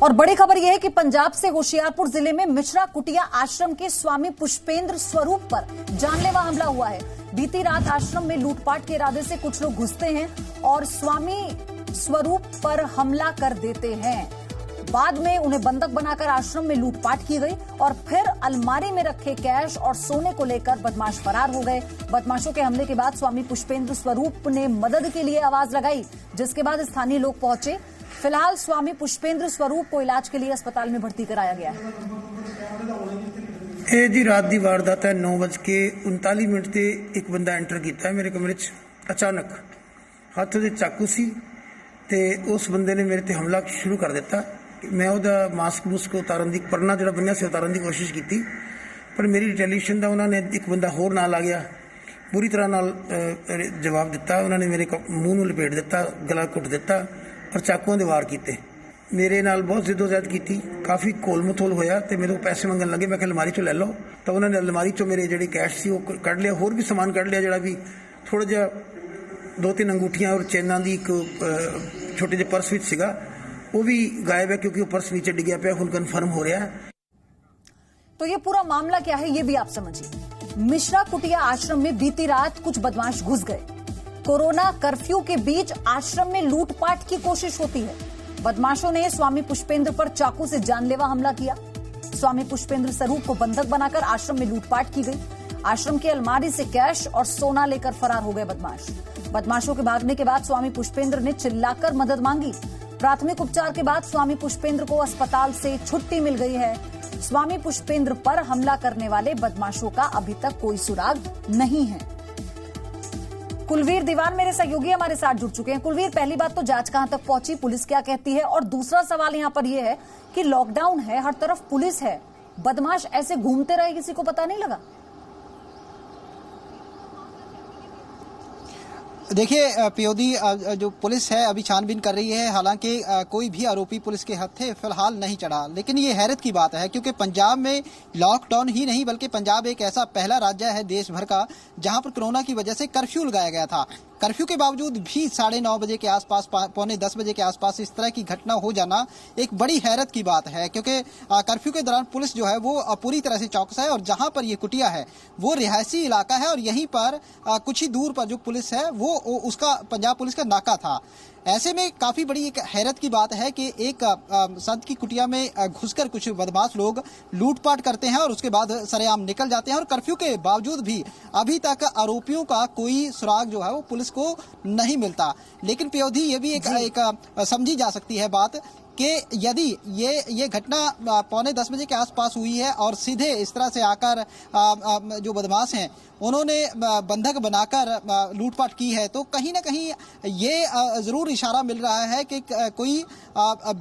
और बड़ी खबर यह है कि पंजाब से होशियारपुर जिले में मिश्रा कुटिया आश्रम के स्वामी पुष्पेंद्र स्वरूप पर जानलेवा हमला हुआ है। बीती रात आश्रम में लूटपाट के इरादे से कुछ लोग घुसते हैं और स्वामी स्वरूप पर हमला कर देते हैं। बाद में उन्हें बंधक बनाकर आश्रम में लूटपाट की गई और फिर अलमारी में रखे कैश और सोने को लेकर बदमाश फरार हो गए। बदमाशों के हमले के बाद स्वामी पुष्पेंद्र स्वरूप ने मदद के लिए आवाज लगाई, जिसके बाद स्थानीय लोग पहुंचे। फिलहाल स्वामी पुष्पेंद्र स्वरूप को इलाज के लिए अस्पताल में भर्ती कराया गया है। ਇਹ ਜੀ ਰਾਤ ਦੀ ਵਾਰਦਾਤ ਹੈ। 9:39 ਤੇ ਇੱਕ ਬੰਦਾ ਐਂਟਰ ਕੀਤਾ ਹੈ ਮੇਰੇ ਕਮਰੇ 'ਚ। ਅਚਾਨਕ ਹੱਥ ਦੇ ਚਾਕੂ ਸੀ ਤੇ ਉਸ ਬੰਦੇ ਨੇ ਮੇਰੇ ਤੇ ਹਮਲਾ ਸ਼ੁਰੂ ਕਰ ਦਿੱਤਾ। ਮੈਂ ਉਹਦਾ ਮਾਸਕ ਉਤਾਰਨ ਦੀ ਪਰਨਾ ਜਿਹੜਾ ਬੰਨਿਆ ਸੀ ਉਤਾਰਨ ਦੀ ਕੋਸ਼ਿਸ਼ ਕੀਤੀ, ਪਰ ਮੇਰੀ ਰਿਟੈਲੀਏਸ਼ਨ ਦਾ ਉਹਨਾਂ ਨੇ ਇੱਕ ਬੰਦਾ ਹੋਰ ਨਾਲ ਆ ਗਿਆ, ਪੂਰੀ ਤਰ੍ਹਾਂ ਨਾਲ ਜਵਾਬ ਦਿੱਤਾ। ਉਹਨਾਂ ਨੇ ਮੇਰੇ ਮੂੰਹ ਨੂੰ ਲਪੇਟ ਦਿੱਤਾ, ਗਲਾ ਘੁੱਟ ਦਿੱਤਾ और चाकुओं दे वार किए। मेरे नाल बहुत जिद्दोजहद की, काफ़ी घोल मथोल होया ते मेरे को पैसे मंगन लगे। मैं अलमारी चो ले लो, तो उन्होंने अलमारी चो मेरे जो कैश सी वो कढ़ लिया, होर भी समान कढ़ लिया, जोड़ा भी थोड़ा जहा 2-3 अंगूठियां और चैना की एक छोटे जे पर्स भी सीगा, वो भी गायब है क्योंकि वो पर्स नीचे डिग्या पे हुण कन्फर्म हो रहा है। तो ये पूरा मामला क्या है ये भी आप समझिए। मिश्रा कुटिया आश्रम में बीती रात कुछ बदमाश घुस गए। कोरोना कर्फ्यू के बीच आश्रम में लूटपाट की कोशिश होती है। बदमाशों ने स्वामी पुष्पेंद्र पर चाकू से जानलेवा हमला किया। स्वामी पुष्पेंद्र स्वरूप को बंधक बनाकर आश्रम में लूटपाट की गई। आश्रम की अलमारी से कैश और सोना लेकर फरार हो गए बदमाश। बदमाशों के भागने के बाद स्वामी पुष्पेंद्र ने चिल्लाकर मदद मांगी। प्राथमिक उपचार के बाद स्वामी पुष्पेंद्र को अस्पताल से छुट्टी मिल गई है। स्वामी पुष्पेंद्र पर हमला करने वाले बदमाशों का अभी तक कोई सुराग नहीं है। कुलवीर दीवान मेरे सहयोगी हमारे साथ जुड़ चुके हैं। कुलवीर, पहली बात तो जांच कहां तक पहुंची, पुलिस क्या कहती है, और दूसरा सवाल यहां पर यह है कि लॉकडाउन है, हर तरफ पुलिस है, बदमाश ऐसे घूमते रहे, किसी को पता नहीं लगा? देखिए पीओदी, जो पुलिस है अभी छानबीन कर रही है। हालांकि कोई भी आरोपी पुलिस के हत्थे फिलहाल नहीं चढ़ा, लेकिन ये हैरत की बात है क्योंकि पंजाब में लॉकडाउन ही नहीं बल्कि पंजाब एक ऐसा पहला राज्य है देश भर का जहां पर कोरोना की वजह से कर्फ्यू लगाया गया था। कर्फ्यू के बावजूद भी 9:30 बजे के आसपास, 9:45 बजे के आसपास इस तरह की घटना हो जाना एक बड़ी हैरत की बात है, क्योंकि कर्फ्यू के दौरान पुलिस जो है वो पूरी तरह से चौकस है और जहां पर ये कुटिया है वो रिहायशी इलाका है और यहीं पर कुछ ही दूर पर जो पुलिस है वो उसका पंजाब पुलिस का नाका था। ऐसे में काफी बड़ी एक हैरत की बात है कि एक संत की कुटिया में घुसकर कुछ बदमाश लोग लूटपाट करते हैं और उसके बाद सरेआम निकल जाते हैं और कर्फ्यू के बावजूद भी अभी तक आरोपियों का कोई सुराग जो है वो पुलिस को नहीं मिलता। लेकिन पीओधी ये भी एक समझी जा सकती है बात कि यदि ये घटना 9:45 बजे के आसपास हुई है और सीधे इस तरह से आकर जो बदमाश हैं उन्होंने बंधक बनाकर लूटपाट की है, तो कहीं ना कहीं ये जरूर इशारा मिल रहा है कि कोई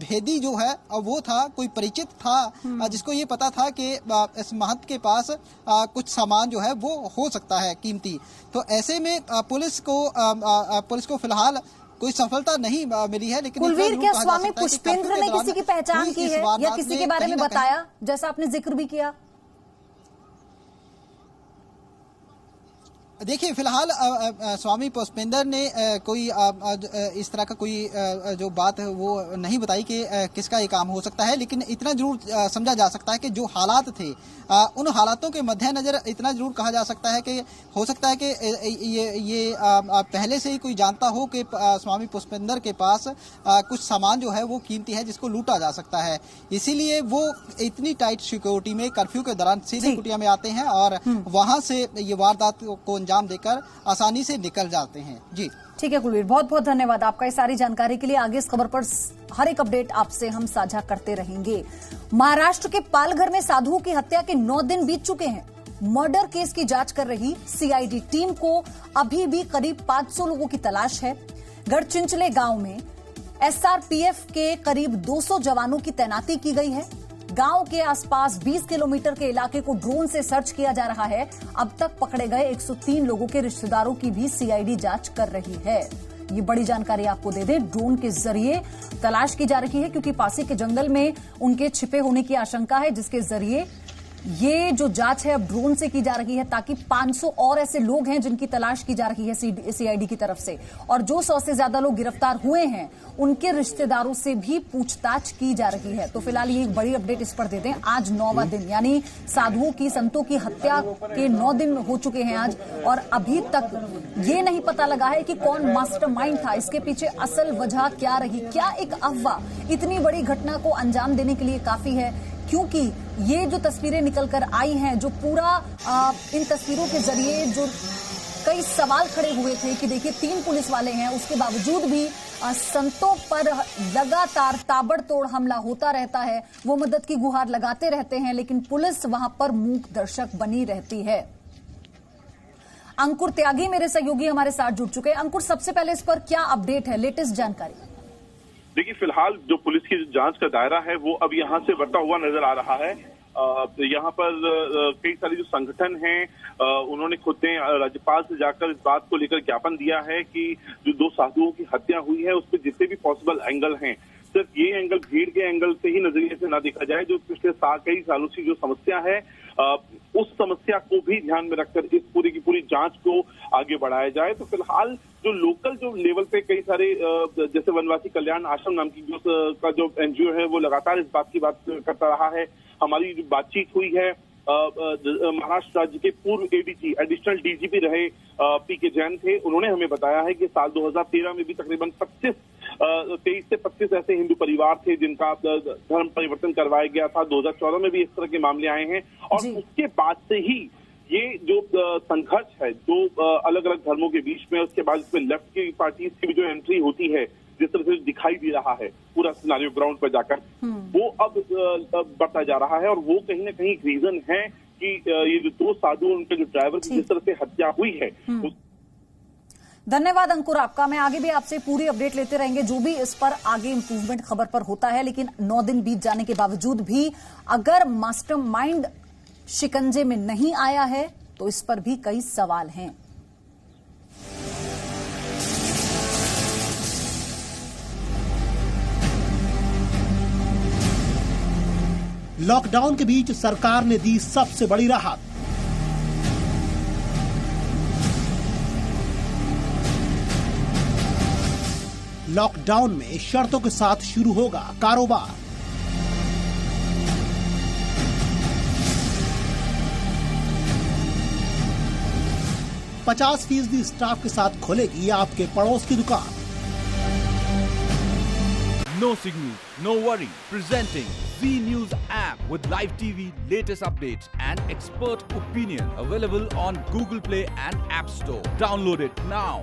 भेदी जो है वो था, कोई परिचित था जिसको ये पता था कि इस महंत के पास कुछ सामान जो है वो हो सकता है कीमती। तो ऐसे में पुलिस को फिलहाल कोई सफलता नहीं मिली है। लेकिन कुलवीर, क्या स्वामी पुष्पेंद्र ने किसी की पहचान की है या किसी के बारे में बताया, जैसा आपने जिक्र भी किया? देखिए फिलहाल स्वामी पुष्पेंद्र ने कोई इस तरह का कोई जो बात है वो नहीं बताई कि किसका ये काम हो सकता है, लेकिन इतना जरूर समझा जा सकता है कि जो हालात थे उन हालातों के मद्देनजर इतना जरूर कहा जा सकता है कि हो सकता है कि ये पहले से ही कोई जानता हो कि स्वामी पुष्पेंद्र के पास कुछ सामान जो है वो कीमती है जिसको लूटा जा सकता है, इसीलिए वो इतनी टाइट सिक्योरिटी में कर्फ्यू के दौरान सीधे कुटिया में आते हैं और वहां से ये वारदात को अंजाम देकर आसानी से निकल जाते हैं। जी ठीक है कुलवीर, बहुत बहुत धन्यवाद आपका इस सारी जानकारी के लिए। आगे इस खबर पर हर एक अपडेट आपसे हम साझा करते रहेंगे। महाराष्ट्र के पालघर में साधुओं की हत्या के 9 दिन बीत चुके हैं। मर्डर केस की जांच कर रही सीआईडी टीम को अभी भी करीब 500 लोगों की तलाश है। गढ़चिंचले गांव में एसआरपीएफ के करीब 200 जवानों की तैनाती की गई है। गांव के आसपास 20 किलोमीटर के इलाके को ड्रोन से सर्च किया जा रहा है। अब तक पकड़े गए 103 लोगों के रिश्तेदारों की भी सीआईडी जांच कर रही है। ये बड़ी जानकारी आपको दे दें, ड्रोन के जरिए तलाश की जा रही है क्योंकि पासी के जंगल में उनके छिपे होने की आशंका है, जिसके जरिए ये जो जांच है अब ड्रोन से की जा रही है ताकि 500 और ऐसे लोग हैं जिनकी तलाश की जा रही है सीआईडी की तरफ से, और जो 100 से ज्यादा लोग गिरफ्तार हुए हैं उनके रिश्तेदारों से भी पूछताछ की जा रही है। तो फिलहाल ये एक बड़ी अपडेट इस पर देते हैं। आज 9वां दिन, यानी साधुओं की, संतों की हत्या के 9 दिन हो चुके हैं आज, और अभी तक ये नहीं पता लगा है कि कौन मास्टरमाइंड था, इसके पीछे असल वजह क्या रही। क्या एक अफवाह इतनी बड़ी घटना को अंजाम देने के लिए काफी है? क्योंकि ये जो तस्वीरें निकलकर आई हैं, जो पूरा इन तस्वीरों के जरिए जो कई सवाल खड़े हुए थे कि देखिए 3 पुलिस वाले हैं, उसके बावजूद भी संतों पर लगातार ताबड़तोड़ हमला होता रहता है। वो मदद की गुहार लगाते रहते हैं, लेकिन पुलिस वहां पर मूक दर्शक बनी रहती है। अंकुर त्यागी मेरे सहयोगी हमारे साथ जुड़ चुके हैं। अंकुर, सबसे पहले इस पर क्या अपडेट है, लेटेस्ट जानकारी? देखिए, फिलहाल जो पुलिस की जांच का दायरा है वो अब यहाँ से बढ़ता हुआ नजर आ रहा है। यहाँ पर कई सारे जो संगठन हैं उन्होंने खुद ने राज्यपाल से जाकर इस बात को लेकर ज्ञापन दिया है कि जो 2 साधुओं की हत्या हुई है उस पर जितने भी पॉसिबल एंगल हैं, सिर्फ ये एंगल भीड़ के एंगल से ही नजरिए से ना देखा जाए। जो पिछले कई सालों से जो समस्या है उस समस्या को भी ध्यान में रखकर इस पूरी की पूरी जांच को आगे बढ़ाया जाए। तो फिलहाल जो लोकल जो लेवल पे कई सारे जैसे वनवासी कल्याण आश्रम नाम की जो एनजीओ है वो लगातार इस बात की बात करता रहा है। हमारी जो बातचीत हुई है महाराष्ट्र राज्य के पूर्व एडीजी एडिशनल डीजीपी रहे पीके जैन थे, उन्होंने हमें बताया है कि साल 2013 में भी तकरीबन 23 से 25 ऐसे हिंदू परिवार थे जिनका धर्म परिवर्तन करवाया गया था। 2014 में भी इस तरह के मामले आए हैं, और उसके बाद से ही ये जो संघर्ष है जो अलग अलग धर्मों के बीच में, उसके बाद इसमें लेफ्ट की पार्टीज की भी जो एंट्री होती है, जिस तरह से दिखाई दे रहा है पूरा सिनेरियो ग्राउंड पर जाकर, वो अब बढ़ता जा रहा है। और वो कहीं ना कहीं रीजन है कि ये जो 2 साधु उनके जो ड्राइवर की जिस तरह से हत्या हुई है। धन्यवाद अंकुर आपका। मैं आगे भी आपसे पूरी अपडेट लेते रहेंगे जो भी इस पर आगे इंप्रूवमेंट खबर पर होता है। लेकिन 9 दिन बीत जाने के बावजूद भी अगर मास्टरमाइंड शिकंजे में नहीं आया है तो इस पर भी कई सवाल हैं। लॉकडाउन के बीच सरकार ने दी सबसे बड़ी राहत। लॉकडाउन में शर्तों के साथ शुरू होगा कारोबार। %50 स्टाफ के साथ खोलेगी आपके पड़ोस की दुकान। No signal, no worry. Presenting Z News app with live TV, latest updates and expert opinion. Available on Google Play and App Store. Download it now.